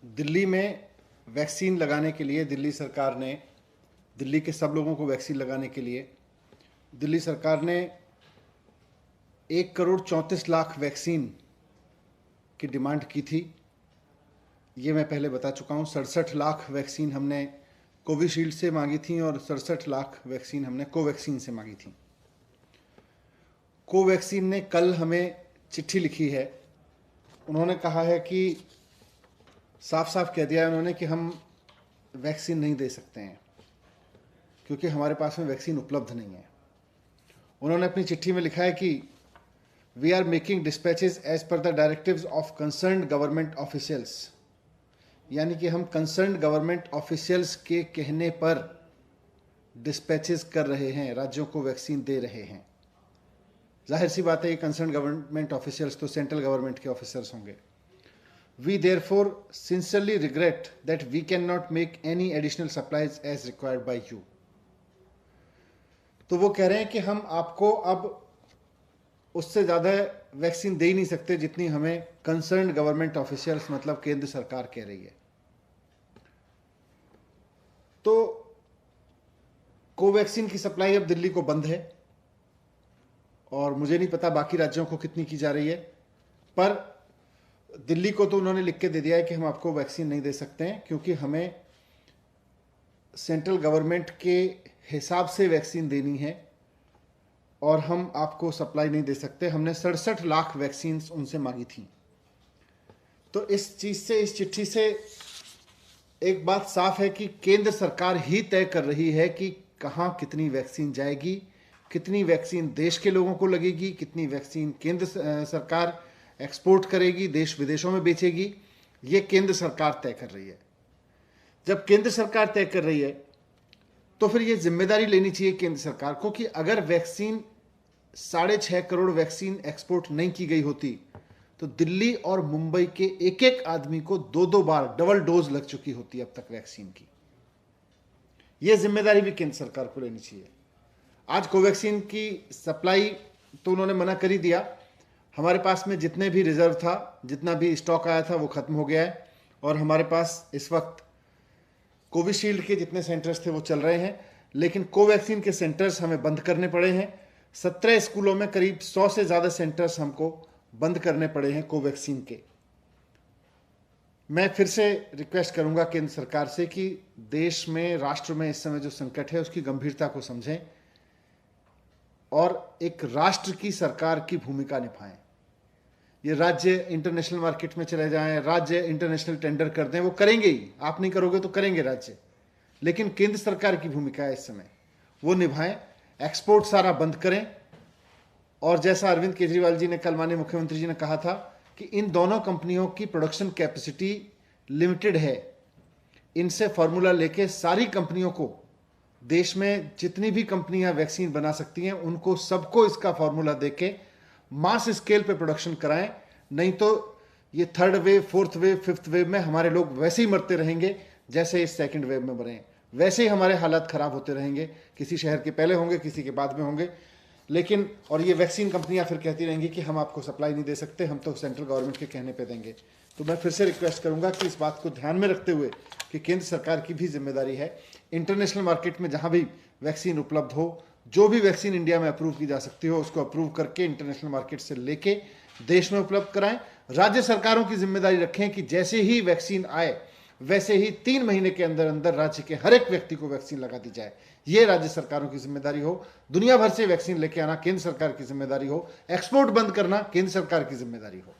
दिल्ली में वैक्सीन लगाने के लिए दिल्ली सरकार ने, दिल्ली के सब लोगों को वैक्सीन लगाने के लिए दिल्ली सरकार ने 1,34,00,000 वैक्सीन की डिमांड की थी। ये मैं पहले बता चुका हूँ। 67 लाख वैक्सीन हमने कोविशील्ड से मांगी थी और 67 लाख वैक्सीन हमने कोवैक्सीन से मांगी थी। कोवैक्सीन ने कल हमें चिट्ठी लिखी है। उन्होंने कहा है कि साफ साफ कह दिया है उन्होंने कि हम वैक्सीन नहीं दे सकते हैं क्योंकि हमारे पास में वैक्सीन उपलब्ध नहीं है। उन्होंने अपनी चिट्ठी में लिखा है कि we are making dispatches as per the directives of concerned government officials, यानी कि हम कंसर्न्ड गवर्नमेंट ऑफिशियल्स के कहने पर डिस्पैचेस कर रहे हैं, राज्यों को वैक्सीन दे रहे हैं। जाहिर सी बात है ये कंसर्न्ड गवर्नमेंट ऑफिशियल्स तो सेंट्रल गवर्नमेंट के ऑफिसर्स होंगे। We therefore sincerely regret that we cannot make any additional supplies as required by you. तो वो कह रहे हैं कि हम आपको अब उससे ज़्यादा वैक्सीन दे ही नहीं सकते जितनी हमें कंसर्न्ड गवर्नमेंट ऑफिशियल्स मतलब केंद्र सरकार कह रही है। तो कोवैक्सीन की सप्लाई अब दिल्ली को बंद है और मुझे नहीं पता बाकी राज्यों को कितनी की जा रही है, पर दिल्ली को तो उन्होंने लिख के दे दिया है कि हम आपको वैक्सीन नहीं दे सकते हैं क्योंकि हमें सेंट्रल गवर्नमेंट के हिसाब से वैक्सीन देनी है और हम आपको सप्लाई नहीं दे सकते। हमने 67 लाख वैक्सीन उनसे मांगी थी। तो इस चीज़ से, इस चिट्ठी से एक बात साफ है कि केंद्र सरकार ही तय कर रही है कि कहाँ कितनी वैक्सीन जाएगी, कितनी वैक्सीन देश के लोगों को लगेगी, कितनी वैक्सीन केंद्र सरकार एक्सपोर्ट करेगी, देश विदेशों में बेचेगी। ये केंद्र सरकार तय कर रही है। जब केंद्र सरकार तय कर रही है तो फिर ये जिम्मेदारी लेनी चाहिए केंद्र सरकार को कि अगर वैक्सीन 6.5 करोड़ वैक्सीन एक्सपोर्ट नहीं की गई होती तो दिल्ली और मुंबई के एक एक आदमी को 2-2 बार डबल डोज लग चुकी होती अब तक वैक्सीन की। ये जिम्मेदारी भी केंद्र सरकार को लेनी चाहिए। आज कोवैक्सीन की सप्लाई तो उन्होंने मना कर ही दिया। हमारे पास में जितने भी रिजर्व था, जितना भी स्टॉक आया था वो खत्म हो गया है और हमारे पास इस वक्त कोविशील्ड के जितने सेंटर्स थे वो चल रहे हैं, लेकिन कोवैक्सीन के सेंटर्स हमें बंद करने पड़े हैं। 17 स्कूलों में करीब 100 से ज़्यादा सेंटर्स हमको बंद करने पड़े हैं कोवैक्सीन के। मैं फिर से रिक्वेस्ट करूंगा केंद्र सरकार से कि देश में, राष्ट्र में इस समय जो संकट है उसकी गंभीरता को समझें और एक राष्ट्र की सरकार की भूमिका निभाएं। ये राज्य इंटरनेशनल मार्केट में चले जाएं, राज्य इंटरनेशनल टेंडर कर दें, वो करेंगे ही, आप नहीं करोगे तो करेंगे राज्य, लेकिन केंद्र सरकार की भूमिका है इस समय, वो निभाएं। एक्सपोर्ट सारा बंद करें और जैसा अरविंद केजरीवाल जी ने कल, माननीय मुख्यमंत्री जी ने कहा था कि इन दोनों कंपनियों की प्रोडक्शन कैपेसिटी लिमिटेड है, इनसे फॉर्मूला लेके सारी कंपनियों को, देश में जितनी भी कंपनियां वैक्सीन बना सकती हैं उनको सबको इसका फॉर्मूला देके मास स्केल पे प्रोडक्शन कराएं। नहीं तो ये 3rd wave, 4th wave, 5th wave में हमारे लोग वैसे ही मरते रहेंगे जैसे इस 2nd वेव में मरे, वैसे ही हमारे हालात खराब होते रहेंगे। किसी शहर के पहले होंगे, किसी के बाद में होंगे, लेकिन और ये वैक्सीन कंपनियां फिर कहती रहेंगी कि हम आपको सप्लाई नहीं दे सकते, हम तो सेंट्रल गवर्नमेंट के कहने पे देंगे। तो मैं फिर से रिक्वेस्ट करूंगा कि इस बात को ध्यान में रखते हुए कि केंद्र सरकार की भी जिम्मेदारी है, इंटरनेशनल मार्केट में जहां भी वैक्सीन उपलब्ध हो, जो भी वैक्सीन इंडिया में अप्रूव की जा सकती हो उसको अप्रूव करके इंटरनेशनल मार्केट से लेके देश में उपलब्ध कराएं। राज्य सरकारों की जिम्मेदारी रखें कि जैसे ही वैक्सीन आए वैसे ही 3 महीने के अंदर अंदर राज्य के हर एक व्यक्ति को वैक्सीन लगा दी जाए। ये राज्य सरकारों की जिम्मेदारी हो। दुनिया भर से वैक्सीन लेके आना केंद्र सरकार की जिम्मेदारी हो। एक्सपोर्ट बंद करना केंद्र सरकार की जिम्मेदारी हो।